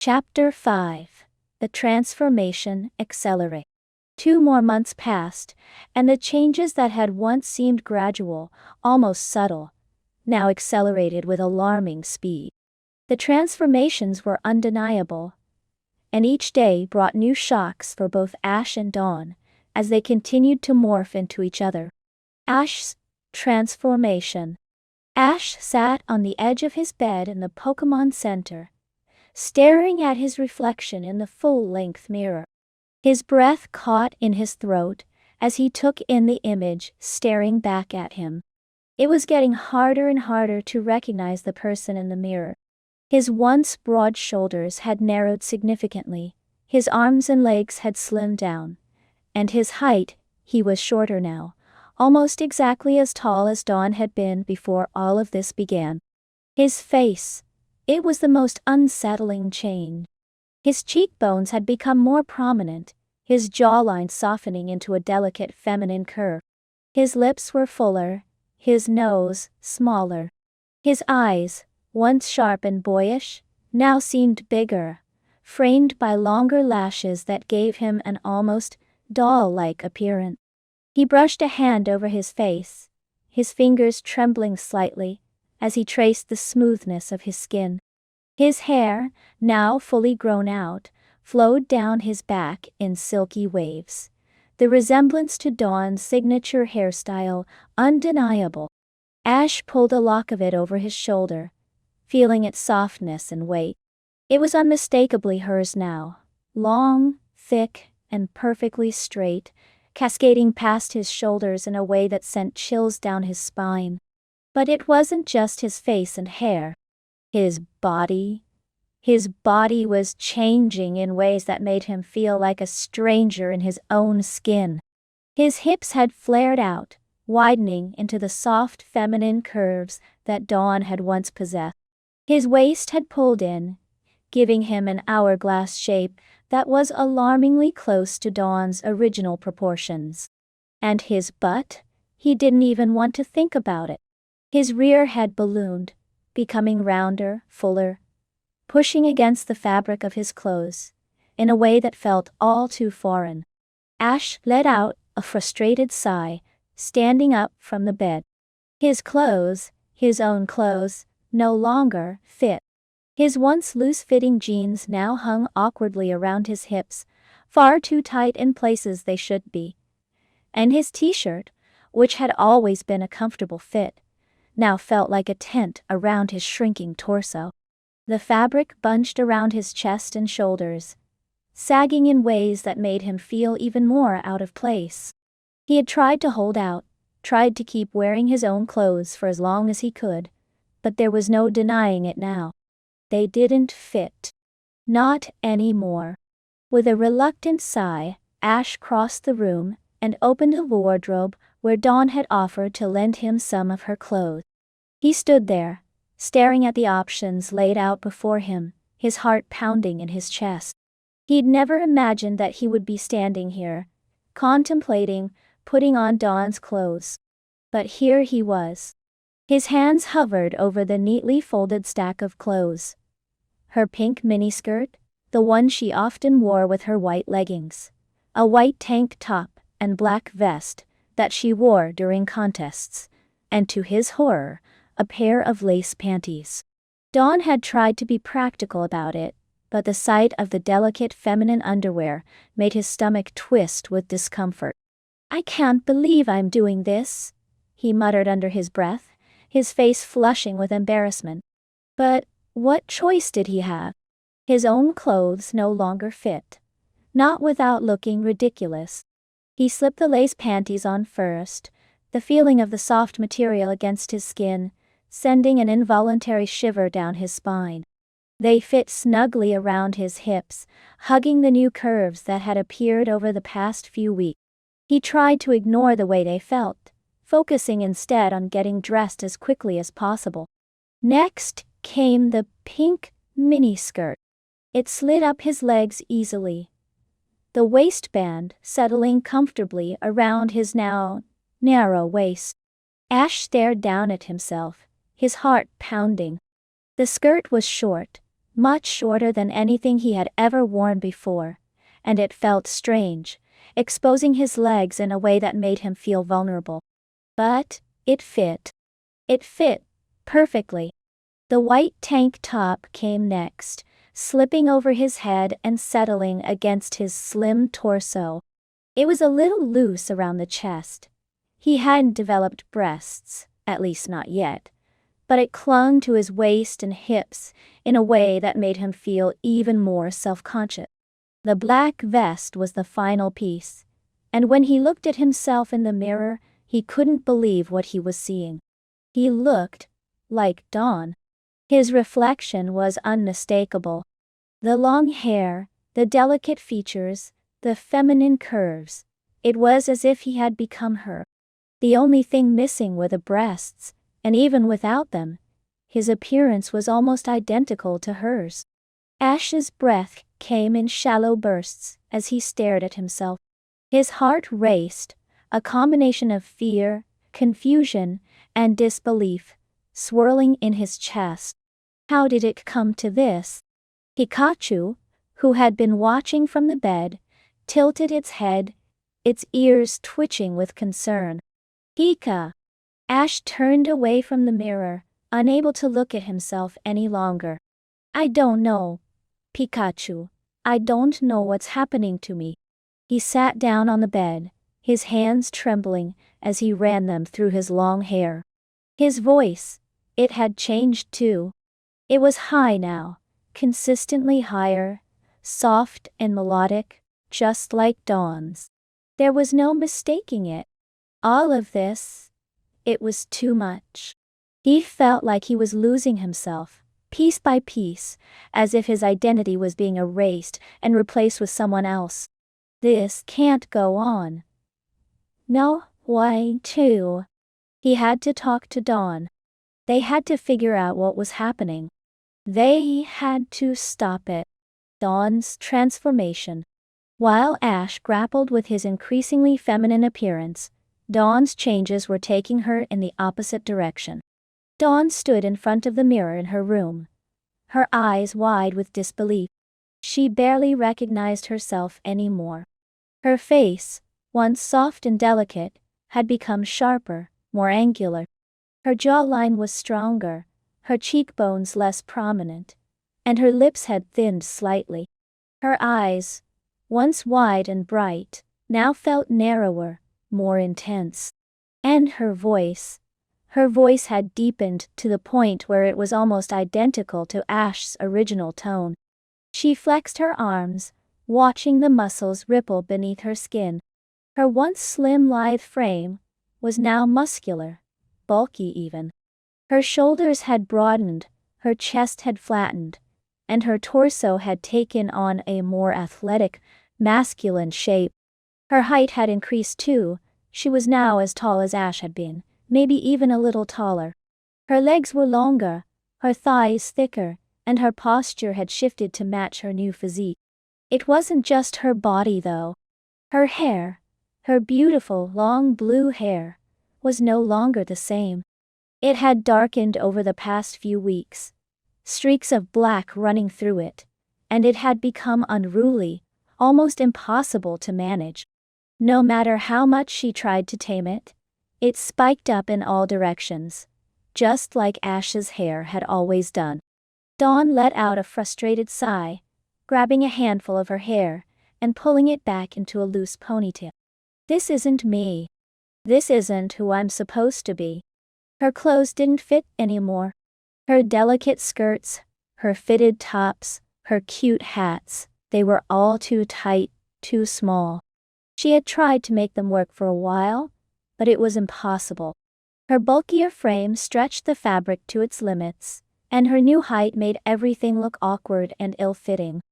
Chapter 5. The Transformation Accelerate. 2 more months passed, and the changes that had once seemed gradual, almost subtle, now accelerated with alarming speed. The transformations were undeniable, and each day brought new shocks for both Ash and Dawn, as they continued to morph into each other. Ash's transformation. Ash sat on the edge of his bed in the Pokémon Center, staring at his reflection in the full-length mirror. His breath caught in his throat as he took in the image staring back at him. It was getting harder and harder to recognize the person in the mirror. His once broad shoulders had narrowed significantly, his arms and legs had slimmed down, and his height, he was shorter now, almost exactly as tall as Dawn had been before all of this began. His face, it was the most unsettling change. His cheekbones had become more prominent, his jawline softening into a delicate feminine curve. His lips were fuller, his nose smaller. His eyes, once sharp and boyish, now seemed bigger, framed by longer lashes that gave him an almost doll-like appearance. He brushed a hand over his face, his fingers trembling slightly as he traced the smoothness of his skin. His hair, now fully grown out, flowed down his back in silky waves, the resemblance to Dawn's signature hairstyle undeniable. Ash pulled a lock of it over his shoulder, feeling its softness and weight. It was unmistakably hers now, long, thick, and perfectly straight, cascading past his shoulders in a way that sent chills down his spine. But it wasn't just his face and hair. His body was changing in ways that made him feel like a stranger in his own skin. His hips had flared out, widening into the soft feminine curves that Dawn had once possessed. His waist had pulled in, giving him an hourglass shape that was alarmingly close to Dawn's original proportions. And his butt? He didn't even want to think about it. His rear had ballooned, becoming rounder, fuller, pushing against the fabric of his clothes, in a way that felt all too foreign. Ash let out a frustrated sigh, standing up from the bed. His clothes, his own clothes, no longer fit. His once loose-fitting jeans now hung awkwardly around his hips, far too tight in places they should be. And his t-shirt, which had always been a comfortable fit, now felt like a tent around his shrinking torso. The fabric bunched around his chest and shoulders, sagging in ways that made him feel even more out of place. He had tried to hold out, tried to keep wearing his own clothes for as long as he could, but there was no denying it now. They didn't fit. Not anymore. With a reluctant sigh, Ash crossed the room and opened a wardrobe where Dawn had offered to lend him some of her clothes. He stood there, staring at the options laid out before him, his heart pounding in his chest. He'd never imagined that he would be standing here, contemplating putting on Dawn's clothes. But here he was. His hands hovered over the neatly folded stack of clothes. Her pink miniskirt, the one she often wore with her white leggings, a white tank top and black vest that she wore during contests, and to his horror, a pair of lace panties. Dawn had tried to be practical about it, but the sight of the delicate feminine underwear made his stomach twist with discomfort. "I can't believe I'm doing this," he muttered under his breath, his face flushing with embarrassment. But what choice did he have? His own clothes no longer fit. Not without looking ridiculous. He slipped the lace panties on first, the feeling of the soft material against his skin, sending an involuntary shiver down his spine. They fit snugly around his hips, hugging the new curves that had appeared over the past few weeks. He tried to ignore the way they felt, focusing instead on getting dressed as quickly as possible. Next came the pink miniskirt. It slid up his legs easily, the waistband settling comfortably around his now narrow waist. Ash stared down at himself, his heart pounding. The skirt was short, much shorter than anything he had ever worn before, and it felt strange, exposing his legs in a way that made him feel vulnerable. But it fit. It fit perfectly. The white tank top came next, slipping over his head and settling against his slim torso. It was a little loose around the chest. He hadn't developed breasts, at least not yet, but it clung to his waist and hips in a way that made him feel even more self-conscious. The black vest was the final piece, and when he looked at himself in the mirror, he couldn't believe what he was seeing. He looked like Dawn. His reflection was unmistakable. The long hair, the delicate features, the feminine curves. It was as if he had become her. The only thing missing were the breasts, and even without them, his appearance was almost identical to hers. Ash's breath came in shallow bursts as he stared at himself. His heart raced, a combination of fear, confusion, and disbelief, swirling in his chest. How did it come to this? Pikachu, who had been watching from the bed, tilted its head, its ears twitching with concern. Pika! Ash turned away from the mirror, unable to look at himself any longer. I don't know. Pikachu, I don't know what's happening to me. He sat down on the bed, his hands trembling as he ran them through his long hair. His voice, it had changed too. It was high now, consistently higher, soft and melodic, just like Dawn's. There was no mistaking it. All of this, it was too much. He felt like he was losing himself, piece by piece, as if his identity was being erased and replaced with someone else. This can't go on. No way to. He had to talk to Dawn. They had to figure out what was happening. They had to stop it. Dawn's transformation. While Ash grappled with his increasingly feminine appearance, Dawn's changes were taking her in the opposite direction. Dawn stood in front of the mirror in her room, her eyes wide with disbelief. She barely recognized herself anymore. Her face, once soft and delicate, had become sharper, more angular. Her jawline was stronger, her cheekbones less prominent, and her lips had thinned slightly. Her eyes, once wide and bright, now felt narrower, more intense. And her voice had deepened to the point where it was almost identical to Ash's original tone. She flexed her arms, watching the muscles ripple beneath her skin. Her once slim, lithe frame was now muscular, bulky even. Her shoulders had broadened, her chest had flattened, and her torso had taken on a more athletic, masculine shape. Her height had increased too. She was now as tall as Ash had been, maybe even a little taller. Her legs were longer, her thighs thicker, and her posture had shifted to match her new physique. It wasn't just her body though. Her hair, her beautiful long blue hair, was no longer the same. It had darkened over the past few weeks, streaks of black running through it, and it had become unruly, almost impossible to manage. No matter how much she tried to tame it, it spiked up in all directions, just like Ash's hair had always done. Dawn let out a frustrated sigh, grabbing a handful of her hair and pulling it back into a loose ponytail. This isn't me. This isn't who I'm supposed to be. Her clothes didn't fit anymore. Her delicate skirts, her fitted tops, her cute hats, they were all too tight, too small. She had tried to make them work for a while, but it was impossible. Her bulkier frame stretched the fabric to its limits, and her new height made everything look awkward and ill-fitting.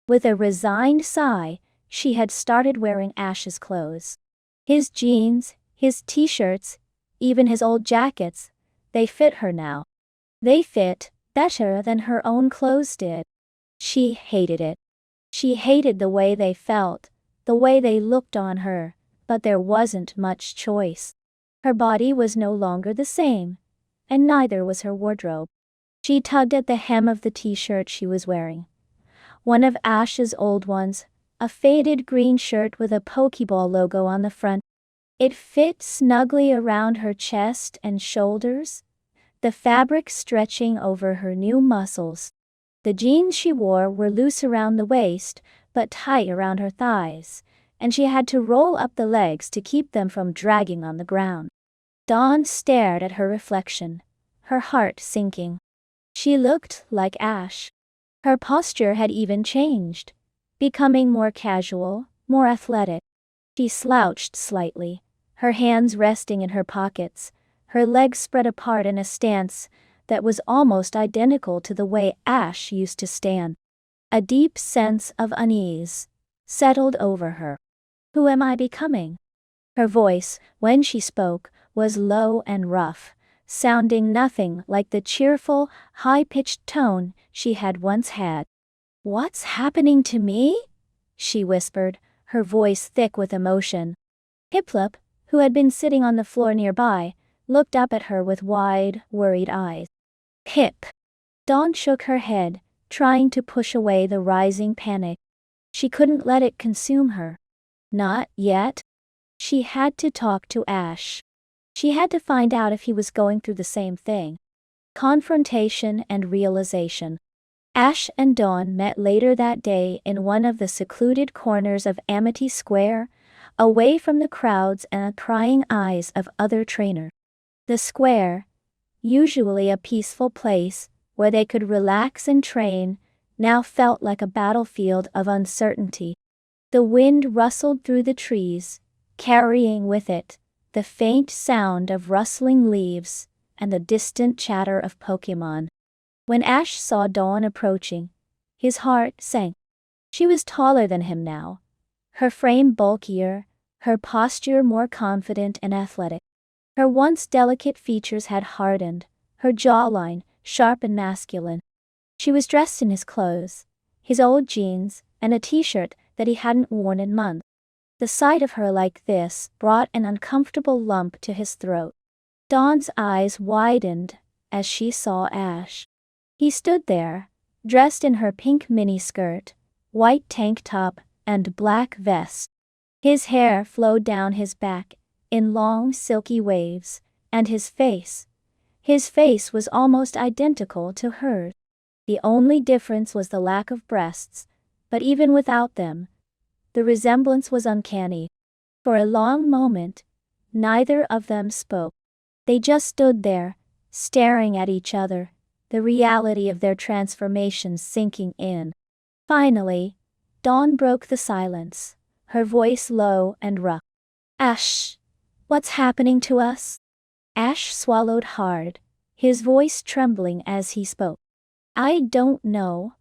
With a resigned sigh, she had started wearing Ash's clothes. His jeans, his t-shirts, even his old jackets, they fit her now. They fit better than her own clothes did. She hated it. She hated the way they felt, the way they looked on her, but there wasn't much choice. Her body was no longer the same, and neither was her wardrobe. She tugged at the hem of the t-shirt she was wearing. One of Ash's old ones, a faded green shirt with a Pokeball logo on the front. It fit snugly around her chest and shoulders, the fabric stretching over her new muscles. The jeans she wore were loose around the waist, but tight around her thighs, and she had to roll up the legs to keep them from dragging on the ground. Dawn stared at her reflection, her heart sinking. She looked like Ash. Her posture had even changed, becoming more casual, more athletic. She slouched slightly, her hands resting in her pockets, her legs spread apart in a stance that was almost identical to the way Ash used to stand. A deep sense of unease settled over her. Who am I becoming? Her voice, when she spoke, was low and rough, sounding nothing like the cheerful, high-pitched tone she had once had. "What's happening to me?" she whispered, her voice thick with emotion. Hiplop, who had been sitting on the floor nearby, looked up at her with wide, worried eyes. "Hip." Dawn shook her head, trying to push away the rising panic. She couldn't let it consume her. Not yet. She had to talk to Ash. She had to find out if he was going through the same thing. Confrontation and realization. Ash and Dawn met later that day in one of the secluded corners of Amity Square, away from the crowds and the prying eyes of other trainers. The square, usually a peaceful place where they could relax and train, now felt like a battlefield of uncertainty. The wind rustled through the trees, carrying with it the faint sound of rustling leaves and the distant chatter of Pokémon. When Ash saw Dawn approaching, his heart sank. She was taller than him now, her frame bulkier, her posture more confident and athletic. Her once delicate features had hardened, her jawline sharp and masculine. She was dressed in his clothes, his old jeans, and a t-shirt that he hadn't worn in months. The sight of her like this brought an uncomfortable lump to his throat. Dawn's eyes widened as she saw Ash. He stood there, dressed in her pink miniskirt, white tank top, and black vest. His hair flowed down his back in long silky waves, and his face was almost identical to hers. The only difference was the lack of breasts, but even without them, the resemblance was uncanny. For a long moment, neither of them spoke. They just stood there, staring at each other, the reality of their transformations sinking in. Finally, Dawn broke the silence, her voice low and rough. "Ash, what's happening to us?" Ash swallowed hard, his voice trembling as he spoke. "I don't know,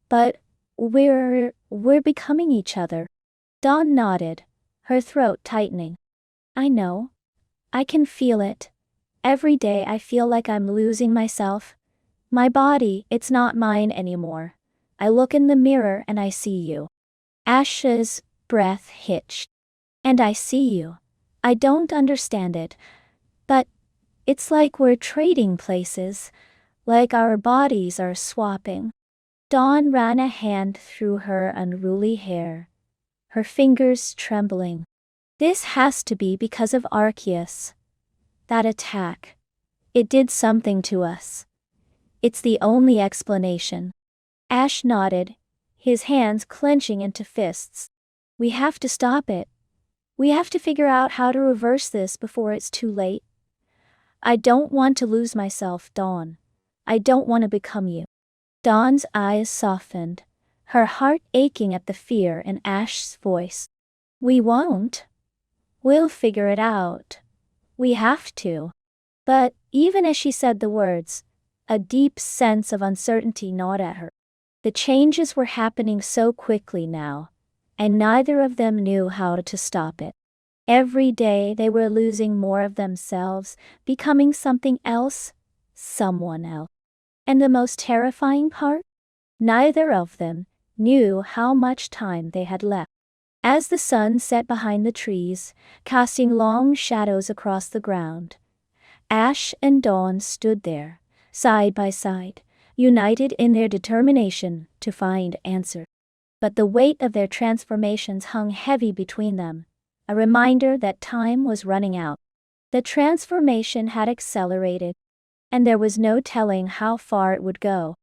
but we're becoming each other." Dawn nodded, her throat tightening. "I know. I can feel it. Every day I feel like I'm losing myself. My body, it's not mine anymore. I look in the mirror and I see you." Ash's breath hitched. "And I see you. I don't understand it. But it's like we're trading places, like our bodies are swapping." Dawn ran a hand through her unruly hair, her fingers trembling. "This has to be because of Arceus. That attack. It did something to us. It's the only explanation." Ash nodded, his hands clenching into fists. "We have to stop it. We have to figure out how to reverse this before it's too late. I don't want to lose myself, Dawn. I don't want to become you." Dawn's eyes softened, her heart aching at the fear in Ash's voice. "We won't. We'll figure it out. We have to." But even as she said the words, a deep sense of uncertainty gnawed at her. The changes were happening so quickly now, and neither of them knew how to stop it. Every day they were losing more of themselves, becoming something else, someone else. And the most terrifying part? Neither of them knew how much time they had left. As the sun set behind the trees, casting long shadows across the ground, Ash and Dawn stood there, side by side, united in their determination to find answers. But the weight of their transformations hung heavy between them, a reminder that time was running out. The transformation had accelerated, and there was no telling how far it would go.